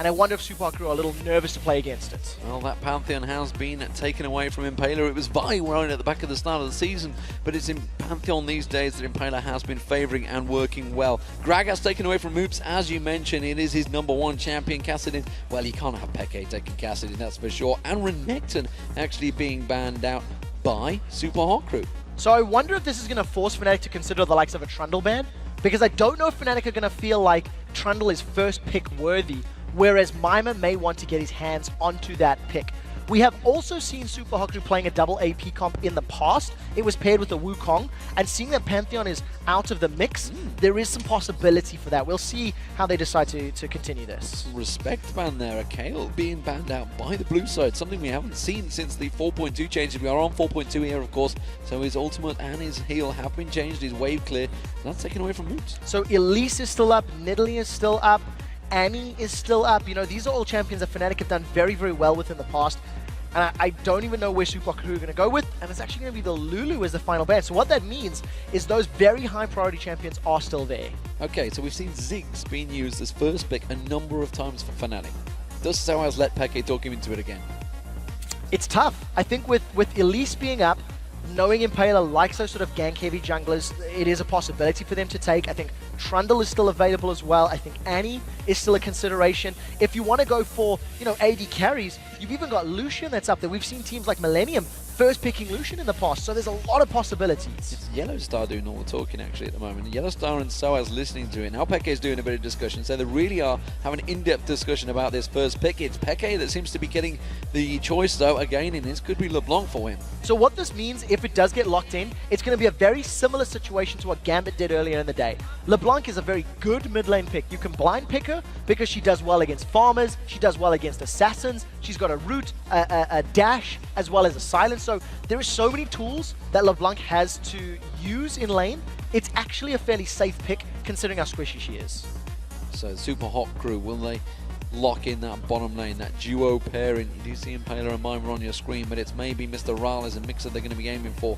and I wonder if Supa Hot Crew are a little nervous to play against it. Well, that Pantheon has been taken away from Impaler. It was Vi running at the back of the start of the season, but it's in Pantheon these days that Impaler has been favouring and working well. Gragas taken away from Moopz, as you mentioned. It is his #1 champion. Kassadin, well, you can't have Peke taking Kassadin, that's for sure. And Renekton actually being banned out by Supa Hot Crew. So I wonder if this is going to force Fnatic to consider the likes of a Trundle ban, because I don't know if Fnatic are going to feel like Trundle is first pick worthy, whereas Mimer may want to get his hands onto that pick. We have also seen Supa Hot Crew playing a double AP comp in the past. It was paired with a Wukong, and seeing that Pantheon is out of the mix, there is some possibility for that. We'll see how they decide to continue this. Respect ban there, a Kale being banned out by the blue side, something we haven't seen since the 4.2 changes. We are on 4.2 here, of course, so his ultimate and his heal have been changed, his wave clear, that's taken away from Moopz. So Elise is still up, Nidalee is still up, Annie is still up. You know, these are all champions that Fnatic have done very, very well with in the past. And I don't even know where Supa Hot Crew are going to go with, and it's actually going to be the Lulu as the final ban. So what that means is those very high priority champions are still there. Okay, so we've seen Ziggs being used as first pick a number of times for Fnatic. Does sOAZ let Peke talk him into it again? It's tough. I think with Elise being up, knowing Impaler likes those sort of gank-heavy junglers, it is a possibility for them to take. I think Trundle is still available as well. I think Annie is still a consideration. If you want to go for, you know, AD carries, you've even got Lucian that's up there. We've seen teams like Millennium first picking Lucian in the past, so there's a lot of possibilities. It's YellOwStaR doing all the talking actually at the moment. YellOwStaR and sOAZ listening to it. Now Peke is doing a bit of discussion, so they really are having an in-depth discussion about this first pick. It's Peke that seems to be getting the choice though, again, and this could be LeBlanc for him. So what this means, if it does get locked in, it's going to be a very similar situation to what Gambit did earlier in the day. LeBlanc is a very good mid lane pick. You can blind pick her because she does well against farmers, she does well against assassins, she's got a root, a dash, as well as a silence. So there are so many tools that LeBlanc has to use in lane. It's actually a fairly safe pick considering how squishy she is. So Supa Hot Crew, will they lock in that bottom lane, that duo pairing? You do see Impaler and Mimer on your screen, but it's maybe Mr. RalleZ and Migxa they're going to be aiming for.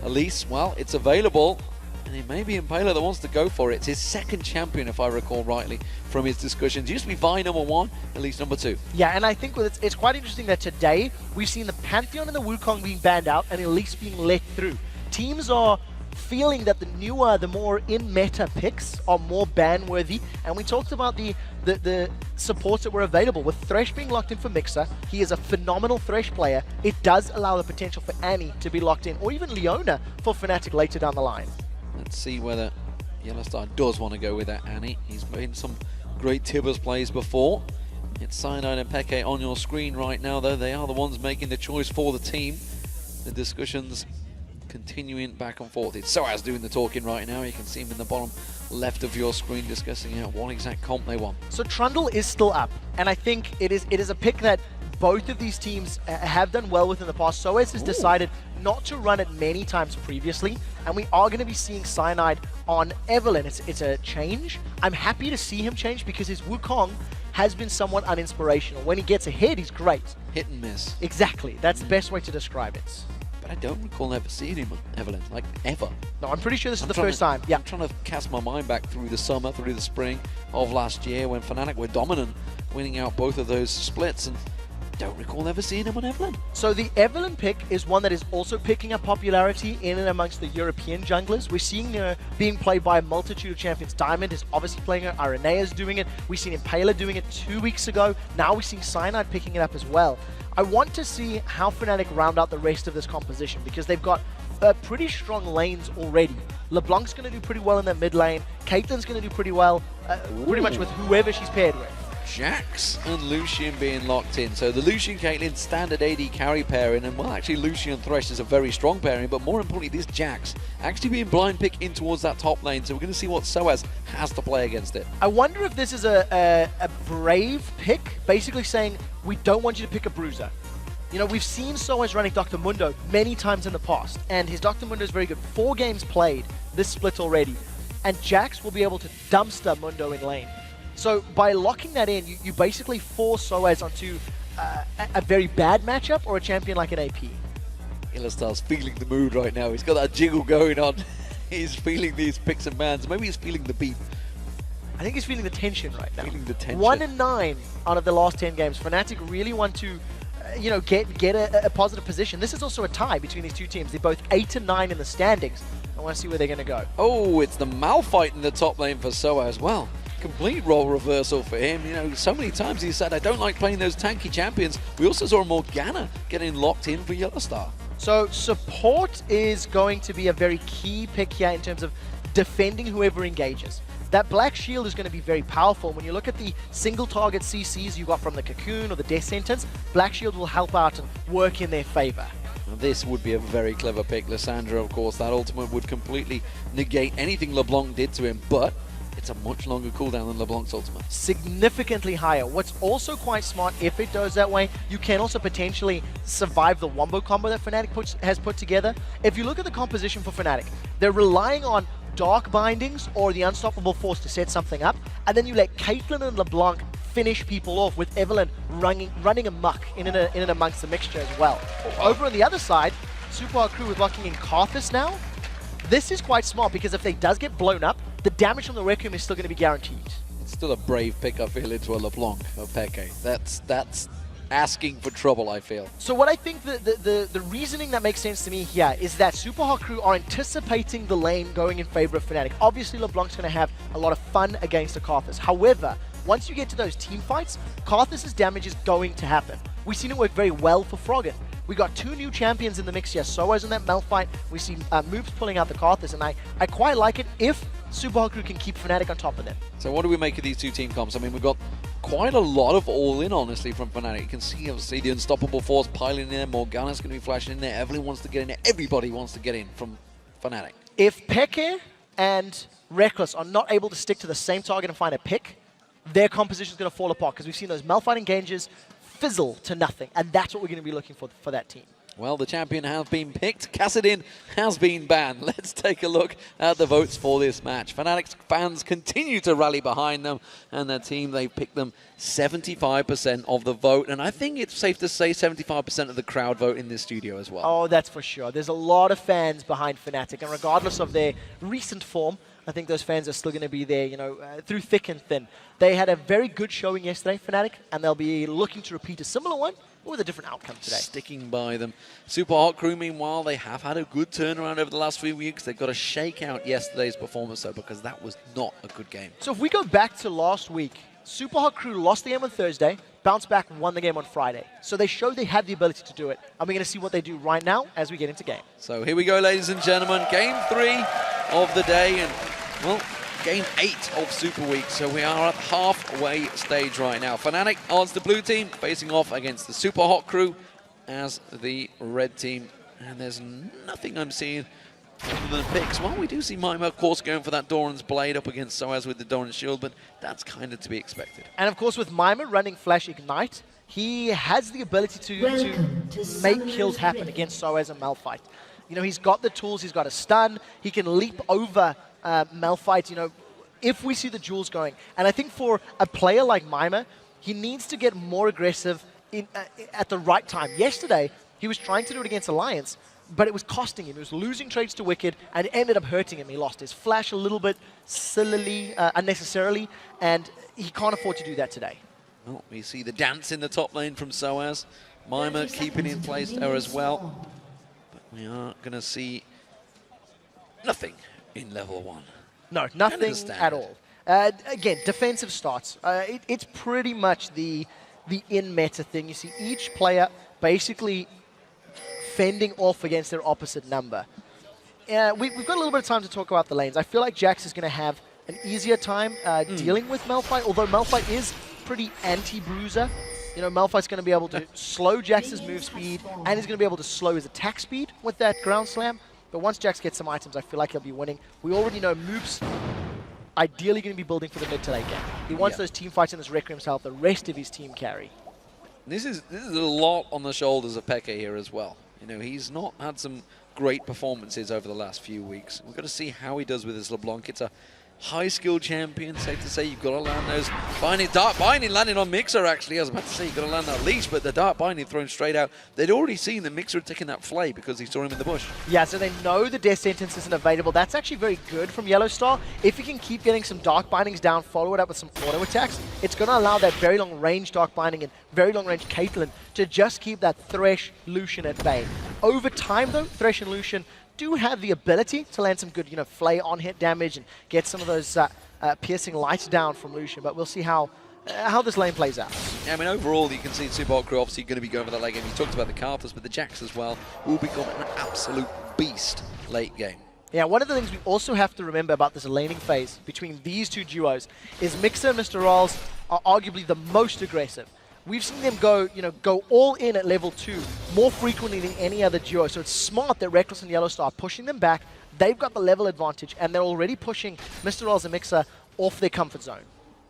Elise, well, it's available, and it may be Impaler that wants to go for it. It's his second champion, if I recall rightly, from his discussions. It used to be Vi #1, Elise #2. Yeah, and I think it's quite interesting that today we've seen the Pantheon and the Wukong being banned out and Elise being let through. Teams are feeling that the newer, the more in-meta picks are more ban-worthy, and we talked about the supports that were available. With Thresh being locked in for Migxa, he is a phenomenal Thresh player. It does allow the potential for Annie to be locked in, or even Leona for Fnatic later down the line. Let's see whether YellOwStaR does want to go with that Annie. He's made some great Tibbers plays before. It's Cyanide and Peke on your screen right now, though. They are the ones making the choice for the team. The discussions continuing back and forth. It's sOAZ doing the talking right now. You can see him in the bottom left of your screen discussing what exact comp they want. So Trundle is still up, and I think it is a pick that both of these teams have done well with in the past. sOAZ has decided not to run it many times previously, and we are going to be seeing Cyanide on Evelynn. It's a change. I'm happy to see him change because his Wukong has been somewhat uninspirational. When he gets ahead, he's great. Hit and miss. Exactly. That's the best way to describe it. But I don't recall ever seeing him on Evelynn, like ever. No, I'm pretty sure this is the first time. Yeah. I'm trying to cast my mind back through the summer, through the spring of last year when Fnatic were dominant, winning out both of those splits, and don't recall ever seeing him on Evelynn. So the Evelynn pick is one that is also picking up popularity in and amongst the European junglers. We're seeing her being played by a multitude of champions. Diamond is obviously playing her, Aranea is doing it, we've seen Impaler doing it 2 weeks ago, now we're seeing Cyanide picking it up as well. I want to see how Fnatic round out the rest of this composition because they've got pretty strong lanes already. LeBlanc's going to do pretty well in that mid lane, Caitlyn's going to do pretty well, pretty much with whoever she's paired with. Jax and Lucian being locked in. So the Lucian Caitlyn standard AD carry pairing, and well, actually Lucian and Thresh is a very strong pairing, but more importantly this Jax actually being blind pick in towards that top lane, so we're going to see what sOAZ has to play against it. I wonder if this is a brave pick, basically saying we don't want you to pick a bruiser. You know, we've seen sOAZ running Dr. Mundo many times in the past, and his Dr. Mundo is very good. 4 games played this split already, and Jax will be able to dumpster Mundo in lane. So by locking that in, you basically force sOAZ onto a very bad matchup or a champion like an AP. YellOwStar's feeling the mood right now. He's got that jiggle going on. He's feeling these picks and bans. Maybe he's feeling the beef. I think he's feeling the tension right now. Feeling the tension. 1-9 out of the last 10 games. Fnatic really want to, get a positive position. This is also a tie between these two teams. They're both 8-9 in the standings. I want to see where they're going to go. Oh, it's the Malphite in the top lane for sOAZ as well. Complete role reversal for him. So many times he said, I don't like playing those tanky champions. We also saw Morgana getting locked in for YellOwStaR. So support is going to be a very key pick here in terms of defending whoever engages. That Black Shield is going to be very powerful. When you look at the single target CCs you got from the Cocoon or the Death Sentence, Black Shield will help out and work in their favor. Now this would be a very clever pick. Lissandra, of course, that ultimate would completely negate anything LeBlanc did to him, but it's a much longer cooldown than LeBlanc's ultimate. Significantly higher. What's also quite smart, if it goes that way, you can also potentially survive the wombo combo that Fnatic has put together. If you look at the composition for Fnatic, they're relying on Dark Bindings or the Unstoppable Force to set something up, and then you let Caitlyn and LeBlanc finish people off with Evelynn running amok in and amongst the mixture as well. Over on the other side, Supa Hot Crew is locking in Karthus now. This is quite smart because if they does get blown up, the damage from the Requiem is still going to be guaranteed. It's still a brave pick, I feel, into a LeBlanc or Peke. That's asking for trouble, I feel. So what I think the reasoning that makes sense to me here is that Supa Hot Crew are anticipating the lane going in favor of Fnatic. Obviously, LeBlanc's going to have a lot of fun against the Karthus. However, once you get to those team fights, Karthus' damage is going to happen. We've seen it work very well for Froggen. We got two new champions in the mix here, sOAZ and that Malphite. We see Moopz pulling out the Karthus, and I quite like it if Supa Hot Crew can keep Fnatic on top of them. So what do we make of these two team comps? I mean, we've got quite a lot of all-in, honestly, from Fnatic. You can see, obviously, the Unstoppable Force piling in there. Morgana's going to be flashing in there. Evelynn wants to get in there. Everybody wants to get in from Fnatic. If Peke and Rekkles are not able to stick to the same target and find a pick, their composition is going to fall apart, because we've seen those Malphite engages fizzle to nothing, and that's what we're going to be looking for that team. Well, the champion has been picked. Kassadin has been banned. Let's take a look at the votes for this match. Fnatic's fans continue to rally behind them, and their team, they've picked them 75% of the vote, and I think it's safe to say 75% of the crowd vote in this studio as well. Oh, that's for sure. There's a lot of fans behind Fnatic, and regardless of their recent form, I think those fans are still going to be there, through thick and thin. They had a very good showing yesterday, Fnatic, and they'll be looking to repeat a similar one, but with a different outcome today. Sticking by them. Supa Hot Crew, meanwhile, they have had a good turnaround over the last few weeks. They've got to shake out yesterday's performance, though, because that was not a good game. So if we go back to last week, Supa Hot Crew lost the game on Thursday, bounced back, won the game on Friday. So they showed they had the ability to do it, and we're going to see what they do right now as we get into game. So here we go, ladies and gentlemen. Game 3 of the day, and, well, Game 8 of Super Week, so we are at halfway stage right now. Fnatic as the blue team, facing off against the Supa Hot Crew as the red team. And there's nothing I'm seeing other than picks. Well, we do see Mimer, of course, going for that Doran's Blade up against sOAZ with the Doran's Shield, but that's kind of to be expected. And of course, with Mimer running Flash Ignite, he has the ability to make kills happen against sOAZ and Malphite. He's got the tools, he's got a stun, he can leap over Malphite, if we see the jewels going. And I think for a player like Mimer, he needs to get more aggressive at the right time. Yesterday, he was trying to do it against Alliance, but it was costing him. He was losing trades to Wicked, and it ended up hurting him. He lost his flash a little bit sillily, unnecessarily, and he can't afford to do that today. Well, we see the dance in the top lane from sOAZ. Mimer keeping in place there as well. But we are going to see nothing in level 1. No, nothing at all. Again, defensive starts. It's pretty much the in-meta thing. You see each player basically fending off against their opposite number. We've got a little bit of time to talk about the lanes. I feel like Jax is going to have an easier time dealing with Malphite, although Malphite is pretty anti-bruiser. Malphite's going to be able to slow Jax's move speed, and he's going to be able to slow his attack speed with that ground slam. But once Jax gets some items, I feel like he'll be winning. We already know Moopz ideally going to be building for the mid to late game. He wants those team fights and this Requiem's help the rest of his team carry. This is a lot on the shoulders of Peke here as well. He's not had some great performances over the last few weeks. We've got to see how he does with his LeBlanc. It's a high skill champion. Safe to say you've got to land those binding. Dark binding landing on Migxa actually. I was about to say you've got to land that leash, but the dark binding thrown straight out. They'd already seen that Migxa had taken that flay because he saw him in the bush. Yeah, so they know the death sentence isn't available. That's actually very good from YellOwStaR. If you can keep getting some dark bindings down, follow it up with some auto attacks, it's going to allow that very long range dark binding and very long range Caitlyn to just keep that Thresh Lucian at bay. Over time though, Thresh and Lucian do have the ability to land some good, flay on hit damage and get some of those piercing lights down from Lucian, but we'll see how this lane plays out. Yeah, I mean, overall, you can see Supa Hot Crew obviously going to be going for that late game. You talked about the Karthus, but the Jax as well will become an absolute beast late game. Yeah, one of the things we also have to remember about this laning phase between these two duos is Migxa and Mr. RalleZ are arguably the most aggressive. We've seen them go all in at level 2 more frequently than any other duo. So it's smart that Rekkles and YellOwStaR are pushing them back. They've got the level advantage, and they're already pushing Mr. RalleZ and Migxa off their comfort zone.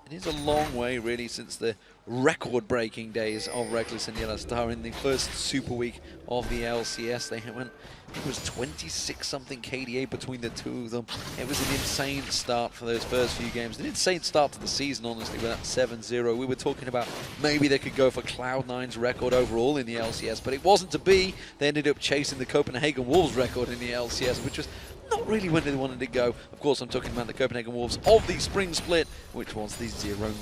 It is a long way, really, since the record-breaking days of Rekkles and YellOwStaR in the first Super Week of the LCS. They went, it was 26-something KDA between the two of them. It was an insane start for those first few games. An insane start to the season, honestly, with that 7-0. We were talking about maybe they could go for Cloud9's record overall in the LCS, but it wasn't to be. They ended up chasing the Copenhagen Wolves record in the LCS, which was not really where they wanted to go. Of course, I'm talking about the Copenhagen Wolves of the spring split, which was the 0-9.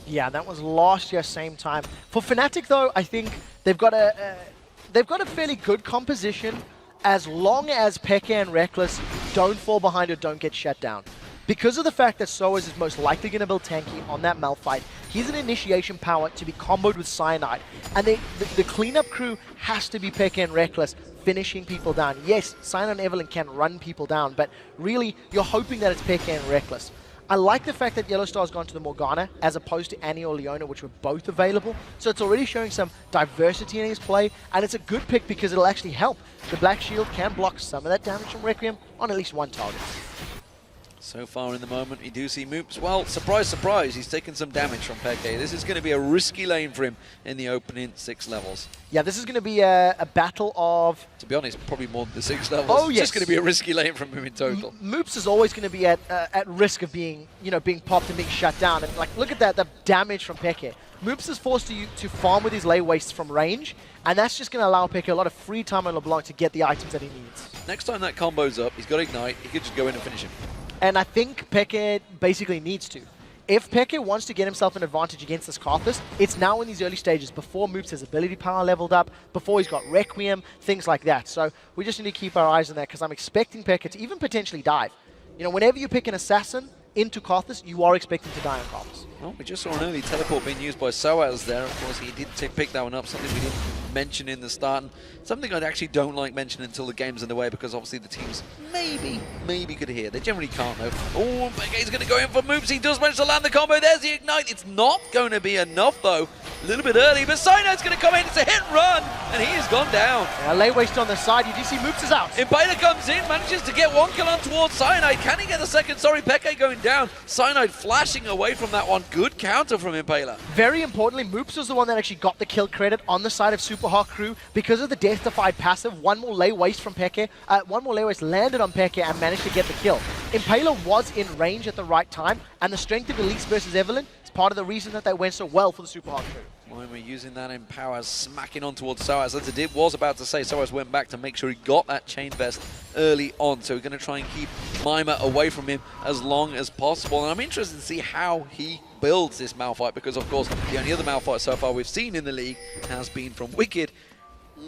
Yeah, that was last year, same time. For Fnatic, though, I think they've got a fairly good composition as long as xPeke and Rekkles don't fall behind or don't get shut down. Because of the fact that sOAZ is most likely going to build tanky on that Malphite, he's an initiation power to be comboed with Cyanide. And the cleanup crew has to be xPeke and Rekkles finishing people down. Yes, Cyanide and Evelynn can run people down, but really, you're hoping that it's xPeke and Rekkles. I like the fact that YellOwStar's gone to the Morgana as opposed to Annie or Leona, which were both available. So it's already showing some diversity in his play, and it's a good pick because it'll actually help. The Black Shield can block some of that damage from Requiem on at least one target. So far in the moment, we do see Moopz. Well, surprise, surprise, he's taken some damage from xPeke. This is going to be a risky lane for him in the opening 6 levels. Yeah, this is going to be a battle of... To be honest, probably more than the 6 levels. Oh, yes. It's just going to be a risky lane from him in total. Moopz is always going to be at risk of being, being popped and being shut down. And like, look at that, the damage from xPeke. Moopz is forced to farm with his lay wastes from range, and that's just going to allow xPeke a lot of free time on LeBlanc to get the items that he needs. Next time that combo's up, he's got Ignite, he could just go in and finish him. And I think xPeke basically needs to. If xPeke wants to get himself an advantage against this Karthus, it's now in these early stages, before Moopz has ability power leveled up, before he's got Requiem, things like that. So we just need to keep our eyes on that, because I'm expecting xPeke to even potentially dive. Whenever you pick an assassin into Karthus, you are expecting to die on Karthus. Well, we just saw an early teleport being used by sOAZ there. Of course, he did pick that one up, something we didn't mention in the start, and something I actually don't like mentioning until the game's underway, because obviously the teams maybe could hear. They generally can't, though. Oh, xPeke's going to go in for Moopz. He does manage to land the combo. There's the Ignite. It's not going to be enough, though. A little bit early, but Cyanide's going to come in. It's a hit and run, and he has gone down. Yeah, lay waste on the side. You do see Moopz is out. Impaler comes in, manages to get one kill on towards Cyanide. Can he get the second? Sorry, xPeke going down. Cyanide flashing away from that one. Good counter from Impaler. Very importantly, Moopz was the one that actually got the kill credit on the side of Supa Hot Crew because of the Death-Defied passive. One more lay waste from xPeke. One more lay waste landed on xPeke and managed to get the kill. Impaler was in range at the right time, and the strength of Elise versus Evelynn is part of the reason that they went so well for the Supa Hot Crew. When we're using that in power, smacking on towards sOAZ. As I was about to say, sOAZ went back to make sure he got that chain vest early on. So we're going to try and keep Mimer away from him as long as possible. And I'm interested to see how he builds this Malphite, because of course the only other Malphite so far we've seen in the league has been from Wicked.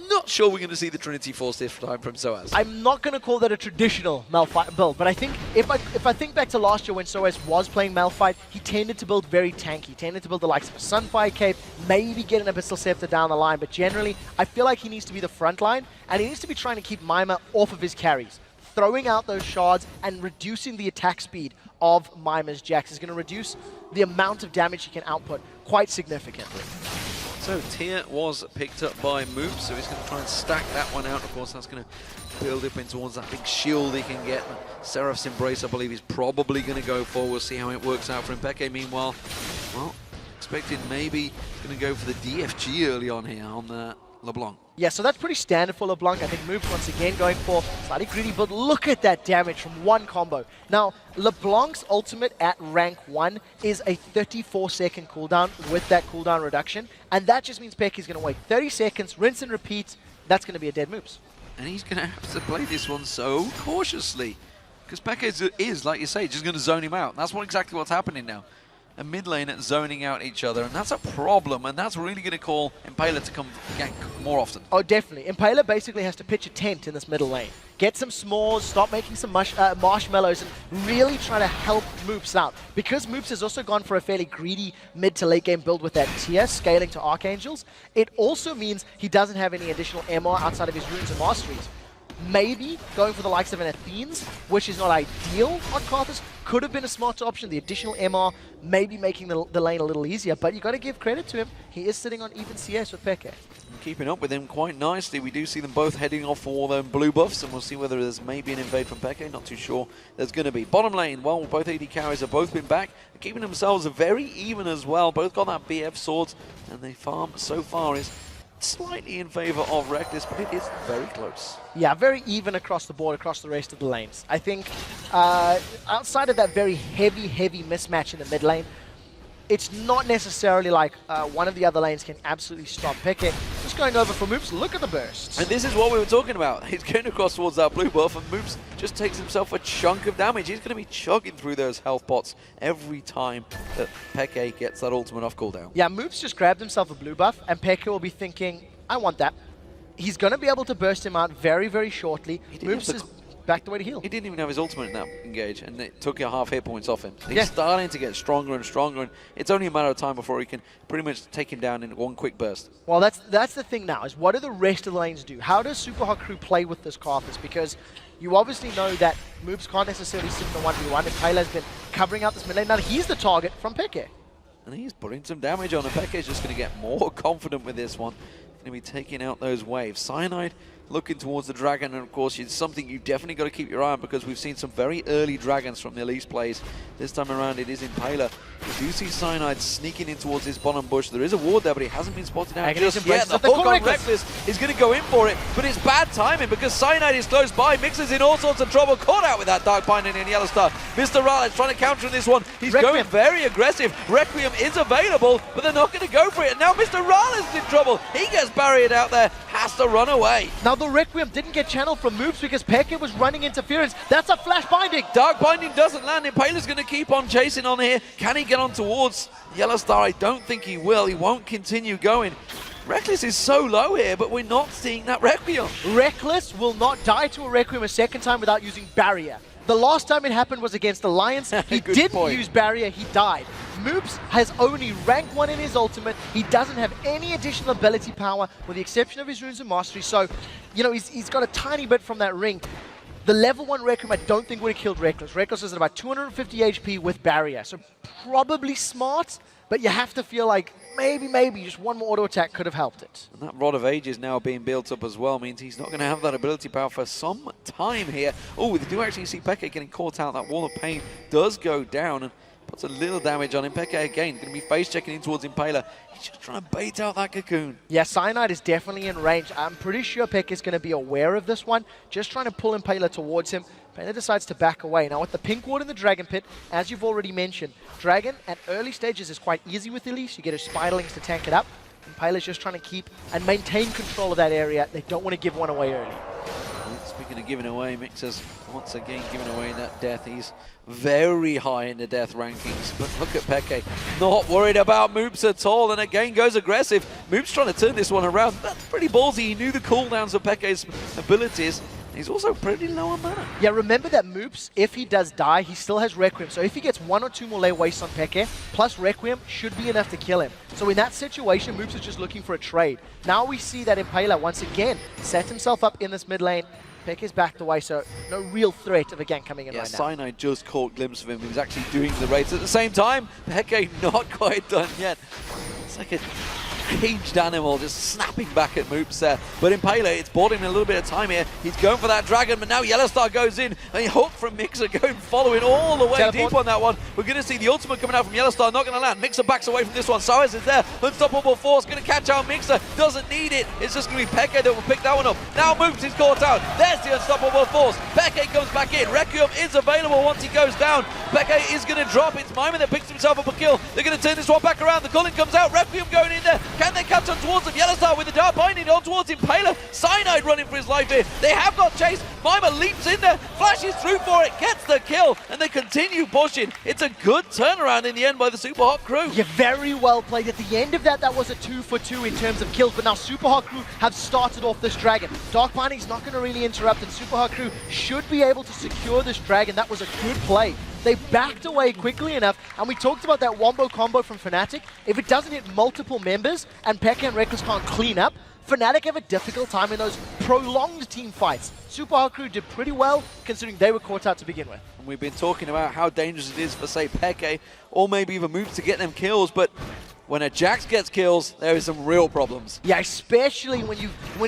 Not sure we're going to see the Trinity Force this time from sOAZ. I'm not going to call that a traditional Malphite build, but I think if I think back to last year when sOAZ was playing Malphite, he tended to build very tanky. He tended to build the likes of a Sunfire Cape, maybe get an Abyssal Scepter down the line, but generally I feel like he needs to be the front line, and he needs to be trying to keep Mimer off of his carries. Throwing out those shards and reducing the attack speed of Mimer's Jax is going to reduce the amount of damage he can output quite significantly. So Tier was picked up by Moopz, so he's going to try and stack that one out. Of course, that's going to build up in towards that big shield he can get. Seraph's Embrace, I believe, is probably going to go for. We'll see how it works out for xPeke. Meanwhile, well, expected maybe going to go for the DFG early on here on LeBlanc. Yeah, so that's pretty standard for LeBlanc. I think Moopz once again going for slightly greedy, but look at that damage from one combo. Now, LeBlanc's ultimate at rank 1 is a 34-second cooldown with that cooldown reduction, and that just means Peke is going to wait 30 seconds, rinse and repeat. That's going to be a dead Moopz. And he's going to have to play this one so cautiously, because Peke is, like you say, just going to zone him out. And that's exactly what's happening now. A mid lane at zoning out each other, and that's a problem, and that's really going to call Impaler to come gank more often. Oh, definitely. Impaler basically has to pitch a tent in this middle lane. Get some s'mores, stop making some marshmallows, and really try to help Moopz out. Because Moopz has also gone for a fairly greedy mid to late game build with that tier, scaling to Archangels, it also means he doesn't have any additional MR outside of his runes and masteries. Maybe going for the likes of an Athene's, which is not ideal on Karthus, could have been a smarter option. The additional MR, maybe making the lane a little easier, but you got to give credit to him. He is sitting on even CS with Peke. Keeping up with him quite nicely. We do see them both heading off for their blue buffs, and we'll see whether there's maybe an invade from Peke. Not too sure there's going to be. Bottom lane, well, both AD carries have both been back, keeping themselves very even as well. Both got that BF swords, and their farm so far is slightly in favor of Rekkles, but it is very close. Yeah, very even across the board, across the rest of the lanes. I think outside of that very heavy mismatch in the mid lane, it's not necessarily like one of the other lanes can absolutely stop Peke. Just going over for Moopz, look at the bursts. And this is what we were talking about. He's going across towards that blue buff, and Moopz just takes himself a chunk of damage. He's going to be chugging through those health pots every time that Peke gets that ultimate off cooldown. Yeah, Moopz just grabbed himself a blue buff, and Peke will be thinking, I want that. He's going to be able to burst him out very shortly. Moopz is back the way to heal. He didn't even have his ultimate in that engage, and it took half hit points off him. He's starting to get stronger and stronger, and it's only a matter of time before he can pretty much take him down in one quick burst. Well, that's the thing now, is what do the rest of the lanes do? How does Supa Hot Crew play with this Karthus? Because you obviously know that Moopz can't necessarily sit in the 1v1, and Taylor's been covering out this mid lane. Now he's the target from Peke. And he's putting some damage on, and Peke's just going to get more confident with this one. Going to be taking out those waves. Cyanide looking towards the dragon, and of course it's something you definitely got to keep your eye on, because we've seen some very early dragons from the Elise plays. This time around it is Impaler. We do see Cyanide sneaking in towards his bottom bush. There is a ward there, but he hasn't been spotted out just yet. The hook on Rekkles is going to go in for it, but it's bad timing because Cyanide is close by. Migxa's in all sorts of trouble, caught out with that Dark Binding in YellOwStaR. Mr. RalleZ trying to counter in this one. He's going very aggressive. Requiem is available, but they're not going to go for it. And now Mr. RalleZ is in trouble. He gets barriered out there, has to run away. Now the Requiem didn't get channeled from Moopz because Peke was running interference. That's a flash binding. Dark Binding doesn't land. Impaler's going to keep on chasing on here. Can he get on towards YellOwStaR? I don't think he will. He won't continue going. Rekkles is so low here, but we're not seeing that Requiem. Rekkles will not die to a Requiem a second time without using Barrier. The last time it happened was against Alliance. He didn't use Barrier, he died. Moopz has only rank 1 in his ultimate. He doesn't have any additional ability power with the exception of his runes and mastery. So, you know, he's got a tiny bit from that ring. The level 1 Requiem I don't think would have killed Rekkles. Rekkles is at about 250 HP with Barrier. So probably smart, but you have to feel like maybe just one more auto attack could have helped it. And that Rod of Ages now being built up as well means he's not going to have that ability power for some time here. Oh, we do actually see Peke getting caught out. That Wall of Pain does go down and puts a little damage on him. Peke again going to be face checking in towards Impaler. He's just trying to bait out that cocoon. Yeah, Cyanide is definitely in range. I'm pretty sure Peke is going to be aware of this one, just trying to pull Impaler towards him. Impaler decides to back away. Now with the pink ward in the Dragon Pit, as you've already mentioned, Dragon at early stages is quite easy with Elise. You get his Spiderlings to tank it up. Impaler's just trying to keep and maintain control of that area. They don't want to give one away early. Speaking of giving away, Migxa's once again giving away that death. He's very high in the death rankings, but look at Peke, not worried about Moopz at all, and again goes aggressive. Moopz trying to turn this one around. That's pretty ballsy. He knew the cooldowns of Peke's abilities. He's also pretty low on mana. Yeah, remember that Moopz, if he does die, he still has Requiem. So if he gets 1 or 2 more lay wastes on Peke, plus Requiem should be enough to kill him. So in that situation, Moopz is just looking for a trade. Now we see that Impaler once again set himself up in this mid lane. Peke's backed away, so no real threat of a gank coming in right now. Cyanide just caught a glimpse of him. He was actually doing the raids at the same time. Peke not quite done yet. It's like a caged animal just snapping back at Moopz there. But Impaler, it's bought him a little bit of time here. He's going for that dragon, but now YellOwStaR goes in, and he hooked from Migxa going following all the way deep on that one. We're going to see the ultimate coming out from YellOwStaR, not going to land. Migxa backs away from this one. sOAZ is there. Unstoppable Force going to catch out Migxa. Doesn't need it. It's just going to be Peke that will pick that one up. Now Moopz is caught out. There's the Unstoppable Force. Peke comes back in. Requiem is available once he goes down. Peke is going to drop. It's Mimer that picks himself up a kill. They're going to turn this one back around. The culling comes out. Requiem going in there. Can they catch on towards him? YellOwStaR with the dart binding on towards Impaler. Cyanide running for his life here. They have got chase. Mimer leaps in there, flashes through for it, gets the kill, and they continue pushing. It's a good turnaround in the end by the Supa Hot Crew. Yeah, very well played. At the end of that, that was a 2 for 2 in terms of kills, but now Supa Hot Crew have started off this dragon. Dark Binding's not going to really interrupt, and Supa Hot Crew should be able to secure this dragon. That was a good play. They backed away quickly enough, and we talked about that wombo combo from Fnatic. If it doesn't hit multiple members, and Peke and Rekkles can't clean up, Fnatic have a difficult time in those prolonged team fights. Supa Hot Crew did pretty well, considering they were caught out to begin with. And we've been talking about how dangerous it is for, say, Peke, or maybe even Moopz to get them kills, but when a Jax gets kills, there is some real problems. Yeah, especially when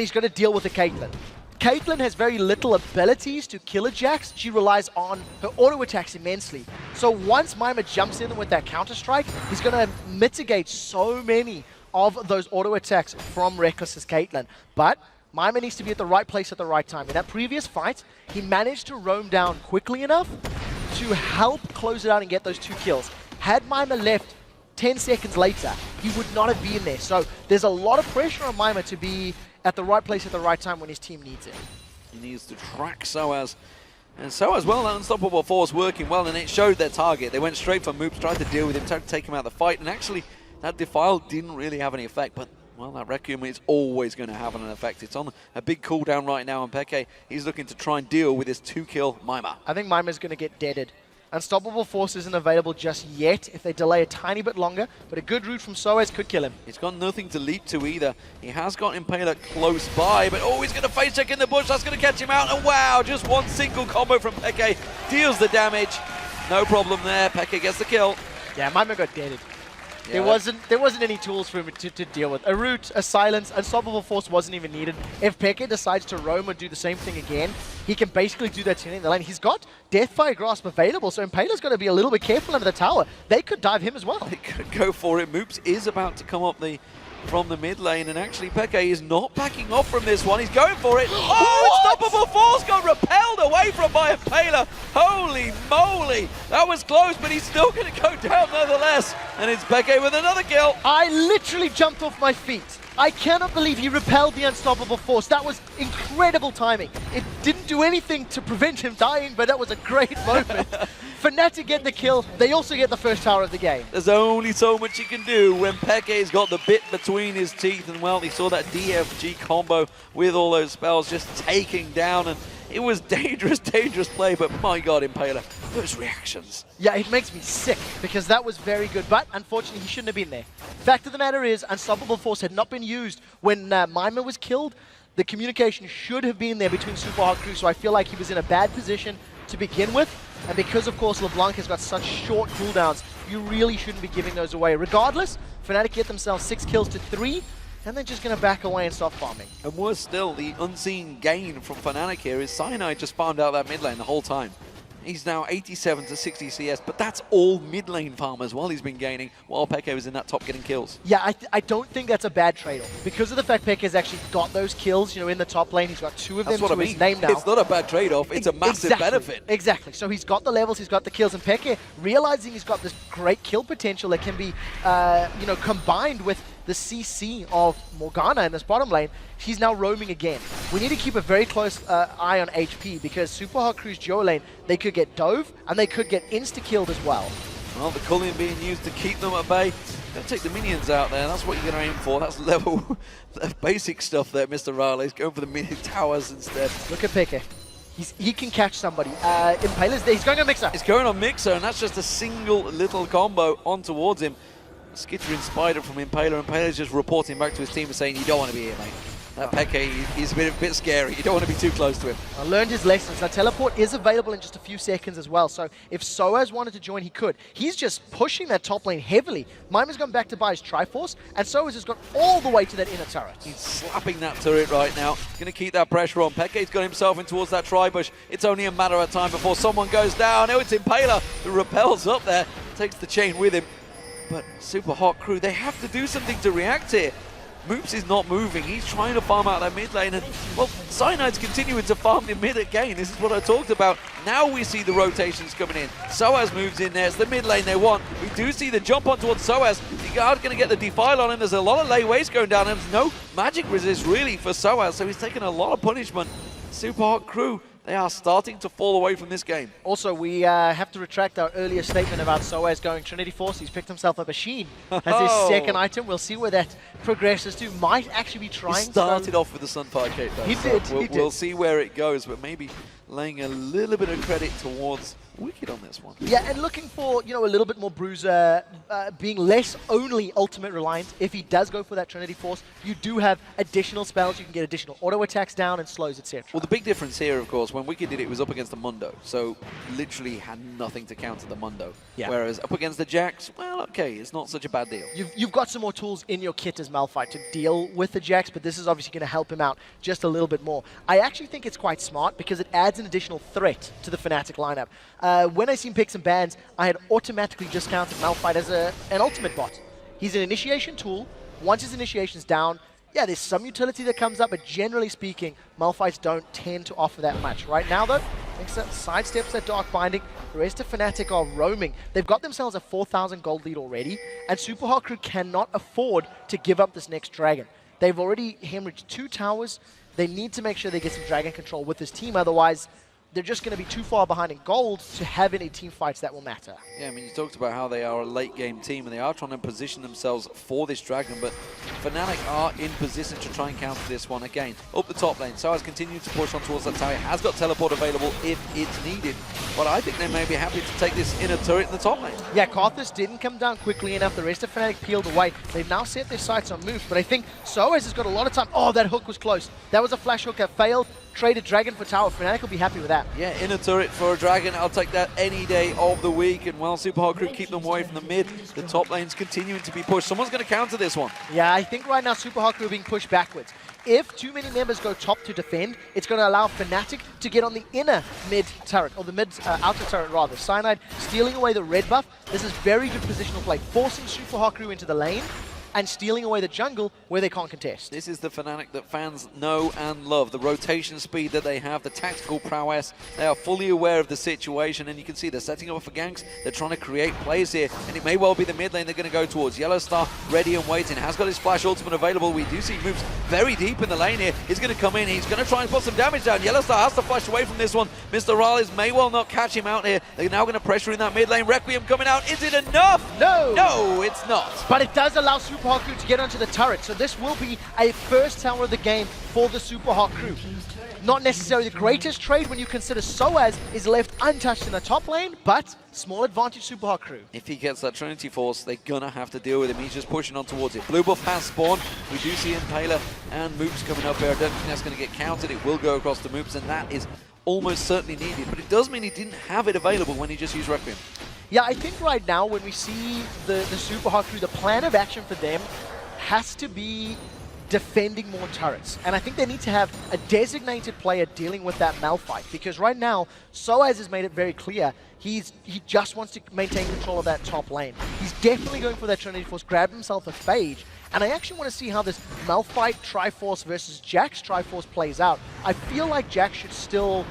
he's going to deal with a Caitlyn. Caitlyn has very little abilities to kill a Jax. She relies on her auto attacks immensely. So once Mimer jumps in with that counter-strike, he's going to mitigate so many of those auto attacks from Rekkles' Caitlyn. But Mimer needs to be at the right place at the right time. In that previous fight, he managed to roam down quickly enough to help close it out and get those 2 kills. Had Mimer left 10 seconds later, he would not have been there. So there's a lot of pressure on Mimer to be at the right place at the right time when his team needs it. He needs to track sOAZ. And sOAZ, well, that Unstoppable Force working well, and it showed their target. They went straight for Moopz, tried to deal with him, tried to take him out of the fight, and actually that Defile didn't really have any effect, but well, that Requiem is always going to have an effect. It's on a big cooldown right now, and Peke, he's looking to try and deal with his 2-kill Mimer. I think Mimer's going to get deaded. Unstoppable Force isn't available just yet if they delay a tiny bit longer, but a good route from sOAZ could kill him. He's got nothing to leap to either. He has got Impaler close by, but oh, he's going to face check in the bush. That's going to catch him out, and wow, just one single combo from Peke deals the damage. No problem there. Peke gets the kill. Yeah, Mimer got deaded. Yeah, there wasn't any tools for him to deal with. A root, a silence, Unstoppable Force wasn't even needed. If Peke decides to roam and do the same thing again, he can basically do that to any in the lane. He's got Deathfire Grasp available, so Impaler's got to be a little bit careful under the tower. They could dive him as well. They could go for it. Moopz is about to come up from the mid lane, and actually Peke is not backing off from this one. He's going for it. Oh, Unstoppable Force got repelled away from by Impaler. Holy moly. That was close, but he's still going to go down nonetheless. And it's Peke with another kill. I literally jumped off my feet. I cannot believe he repelled the Unstoppable Force. That was incredible timing. It didn't do anything to prevent him dying, but that was a great moment. Fnatic get the kill. They also get the first tower of the game. There's only so much he can do when Peke's got the bit between his teeth, and well, he saw that DFG combo with all those spells just taking down, and it was dangerous, dangerous play, but my god, Impaler, those reactions. Yeah, it makes me sick, because that was very good, but unfortunately he shouldn't have been there. Fact of the matter is, Unstoppable Force had not been used when Mimer was killed. The communication should have been there between Supa Hot Crew, so I feel like he was in a bad position to begin with. And because, of course, LeBlanc has got such short cooldowns, you really shouldn't be giving those away. Regardless, Fnatic get themselves 6 kills to 3, and they're just going to back away and stop farming. And worse still, the unseen gain from Fnatic here is Cyanide just farmed out that mid lane the whole time. He's now 87 to 60 CS, but that's all mid lane farmers while he's been gaining, while Peke was in that top getting kills. Yeah, I don't think that's a bad trade-off. Because of the fact Peke's actually got those kills, in the top lane, he's got 2 of them to his name now. It's not a bad trade-off, it's a massive benefit. Exactly, so he's got the levels, he's got the kills, and Peke, realizing he's got this great kill potential that can be, combined with the CC of Morgana in this bottom lane, he's now roaming again. We need to keep a very close eye on HP, because Supa Hot Crew's duo lane, they could get dove, and they could get insta-killed as well. Well, the culling being used to keep them at bay. Don't take the minions out there, that's what you're going to aim for. That's level basic stuff there, Mr. RalleZ. He's going for the minion towers instead. Look at Peke. He can catch somebody. Impaler's there, he's going on Migxa. He's going on Migxa, and that's just a single little combo on towards him. Skitter inspired from Impaler. Impaler's just reporting back to his team and saying, you don't want to be here, mate. That Peke, he's a bit scary. You don't want to be too close to him. I learned his lessons. Now, teleport is available in just a few seconds as well, so if sOAZ wanted to join, he could. He's just pushing that top lane heavily. Mimer's gone back to buy his Triforce, and sOAZ has got all the way to that inner turret. He's slapping that turret right now. Going to keep that pressure on. Peke's got himself in towards that tri-bush. It's only a matter of time before someone goes down. Oh, it's Impaler who repels up there. takes the chain with him. But Supa Hot Crew, they have to do something to react here. Moopz is not moving. He's trying to farm out that mid lane. And, well, Cyanide's continuing to farm the mid again. This is what I talked about. Now we see the rotations coming in. sOAZ moves in there. It's the mid lane they want. We do see the jump on towards sOAZ. The guard's going to get the defile on him. There's a lot of lay waste going down. There's no magic resist, really, for sOAZ. So he's taking a lot of punishment. Supa Hot Crew, they are starting to fall away from this game. Also, we have to retract our earlier statement about sOAZ going Trinity Force. He's picked himself up a Sheen as his second item. We'll see where that progresses to. Might actually be trying. He started off with the Sunfire Cape, though. He did. We'll see where it goes, but maybe laying a little bit of credit towards Wicked on this one. Yeah, and looking for, you know, a little bit more Bruiser, being less only ultimate reliant. If he does go for that Trinity Force, you do have additional spells. You can get additional auto attacks down and slows, etc. Well, the big difference here, of course, when Wicked did it, was up against the Mundo. So literally had nothing to counter the Mundo. Yeah. Whereas up against the Jax, well, okay, it's not such a bad deal. You've got some more tools in your kit as Malphite to deal with the Jax, but this is obviously going to help him out just a little bit more. I actually think it's quite smart because it adds an additional threat to the Fnatic lineup. When I seen picks and bans, I had automatically discounted Malphite as an ultimate bot. He's an initiation tool. Once his initiation's down, yeah, there's some utility that comes up, but generally speaking, Malphites don't tend to offer that much. Right now, though, Migxa sidesteps that Dark Binding. The rest of Fnatic are roaming. They've got themselves a 4,000 gold lead already, and Supa Hot Crew cannot afford to give up this next dragon. They've already hemorrhaged 2 towers. They need to make sure they get some dragon control with this team, otherwise they're just going to be too far behind in gold to have any team fights that will matter. Yeah, I mean, you talked about how they are a late game team and they are trying to position themselves for this dragon, but Fnatic are in position to try and counter this one again. Up the top lane, sOAZ continuing to push on towards that tower. Has got teleport available if it's needed, but I think they may be happy to take this inner turret in the top lane. Yeah, Karthus didn't come down quickly enough. The rest of Fnatic peeled away. They've now set their sights on Moopz, but I think sOAZ has got a lot of time. Oh, that hook was close. That was a flash hook that failed. Traded dragon for tower. Fnatic will be happy with that. Yeah, inner turret for a dragon. I'll take that any day of the week. And while Supa Hot Crew keep them away from the mid, the top lane's continuing to be pushed. Someone's going to counter this one. Yeah, I think right now Supa Hot Crew are being pushed backwards. If too many members go top to defend, it's going to allow Fnatic to get on the inner mid turret, or the mid outer turret rather. Cyanide stealing away the red buff. This is very good positional play, forcing Supa Hot Crew into the lane and stealing away the jungle where they can't contest. This is the Fnatic that fans know and love. The rotation speed that they have, the tactical prowess. They are fully aware of the situation, and you can see they're setting up for ganks. They're trying to create plays here, and it may well be the mid lane they're going to go towards. YellOwStaR ready and waiting. Has got his flash ultimate available. We do see Moopz very deep in the lane here. He's going to come in. He's going to try and put some damage down. YellOwStaR has to flash away from this one. Mr. RalleZ may well not catch him out here. They're now going to pressure in that mid lane. Requiem coming out. Is it enough? No! No, it's not. But it does allow Supa Hot Crew to get onto the turret, so this will be a first tower of the game for the Supa Hot Crew. Not necessarily the greatest trade when you consider sOAZ is left untouched in the top lane, but small advantage Supa Hot Crew. If he gets that Trinity Force, they're gonna have to deal with him. He's just pushing on towards it. Blue buff has spawned. We do see Impaler and Moopz coming up here. I don't think that's gonna get countered. It will go across the Moopz, and that is almost certainly needed, but it does mean he didn't have it available when he just used Requiem. Yeah, I think right now when we see the Supa Hot Crew, the plan of action for them has to be defending more turrets. And I think they need to have a designated player dealing with that Malphite, because right now, sOAZ has made it very clear he just wants to maintain control of that top lane. He's definitely going for that Trinity Force, grab himself a Phage, and I actually want to see how this Malphite Triforce versus Jax Triforce plays out. I feel like Jax should still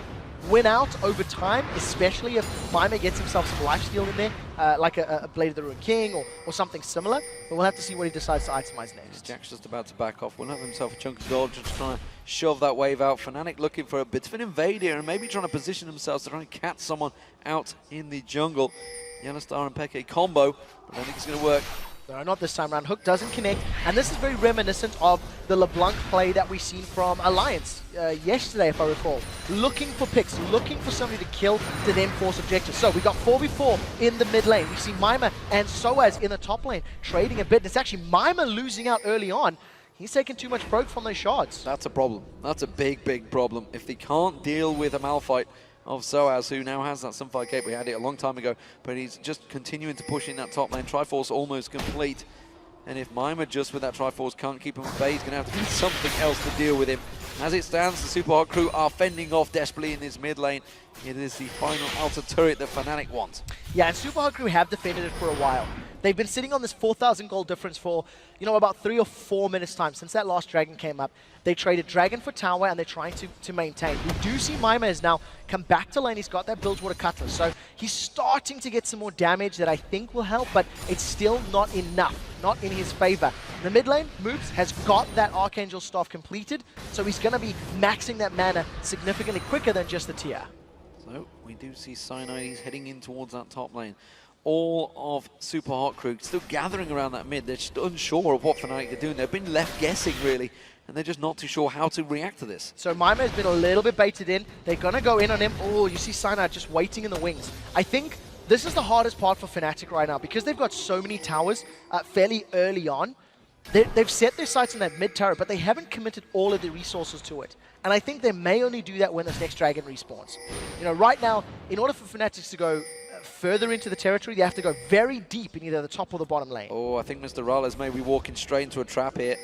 win out over time, especially if Mimer gets himself some lifesteal in there, like a Blade of the Ruined King or something similar. But we'll have to see what he decides to itemize next. Jack's just about to back off. Will have himself a chunk of gold, just trying to shove that wave out. Fnatic looking for a bit of an invade here and maybe trying to position themselves to try and catch someone out in the jungle. YellOwStaR and xPeke combo, but I don't think it's going to work. No, not this time around. Hook doesn't connect, and this is very reminiscent of the LeBlanc play that we've seen from Alliance yesterday, if I recall. Looking for picks, looking for somebody to kill to then force objectives. So we got 4v4 in the mid lane. We see Mimer and sOAZ in the top lane trading a bit. It's actually Mimer losing out early on. He's taking too much broke from those shards. That's a problem. That's a big, big problem. If they can't deal with a Malphite of sOAZ, who now has that Sunfire Cape. We had it a long time ago, but he's just continuing to push in that top lane. Triforce almost complete. And if Mimer just with that Triforce can't keep him at bay, he's going to have to do something else to deal with him. As it stands, the Supa Hot Crew are fending off desperately in this mid lane. It is the final outer turret that Fnatic want. Yeah, and Supa Hot Crew have defended it for a while. They've been sitting on this 4,000 gold difference for, about 3 or 4 minutes time since that last Dragon came up. They traded Dragon for Tower, and they're trying to maintain. We do see Mimer has now come back to lane. He's got that Bilgewater Cutlass, so he's starting to get some more damage that I think will help, but it's still not enough, not in his favor. In the mid lane, Moopz has got that Archangel Staff completed, so he's going to be maxing that mana significantly quicker than just the tier. So we do see Cyanide, he's heading in towards that top lane. All of Supa Hot Crew still gathering around that mid. They're just unsure of what Fnatic are doing. They've been left guessing, really, and they're just not too sure how to react to this. So Mimer has been a little bit baited in. They're going to go in on him. Oh, you see Cyanide just waiting in the wings. I think this is the hardest part for Fnatic right now because they've got so many towers fairly early on. They've set their sights on that mid turret, but they haven't committed all of the resources to it. And I think they may only do that when this next Dragon respawns. Right now, in order for Fnatic to go further into the territory, they have to go very deep in either the top or the bottom lane. Oh, I think Mr. RalleZ may be walking straight into a trap here.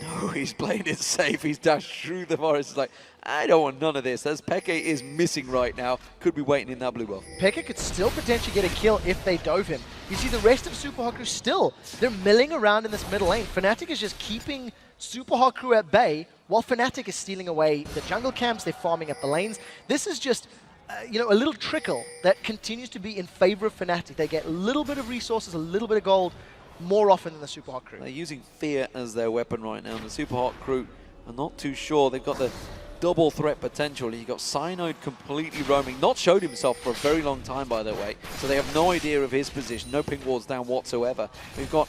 No, he's playing it safe. He's dashed through the forest. He's like, I don't want none of this. As xPeke is missing right now, could be waiting in that blue buff. xPeke could still potentially get a kill if they dove him. You see the rest of Supa Hot Crew still, they're milling around in this middle lane. Fnatic is just keeping Supa Hot Crew at bay while Fnatic is stealing away the jungle camps. They're farming up the lanes. This is just a little trickle that continues to be in favor of Fnatic. They get a little bit of resources, a little bit of gold, more often than the Supa Hot Crew. They're using fear as their weapon right now. The Supa Hot Crew are not too sure. They've got the double threat potential. You've got Cyanide completely roaming. Not showed himself for a very long time, by the way. So they have no idea of his position. No pink wards down whatsoever. We've got,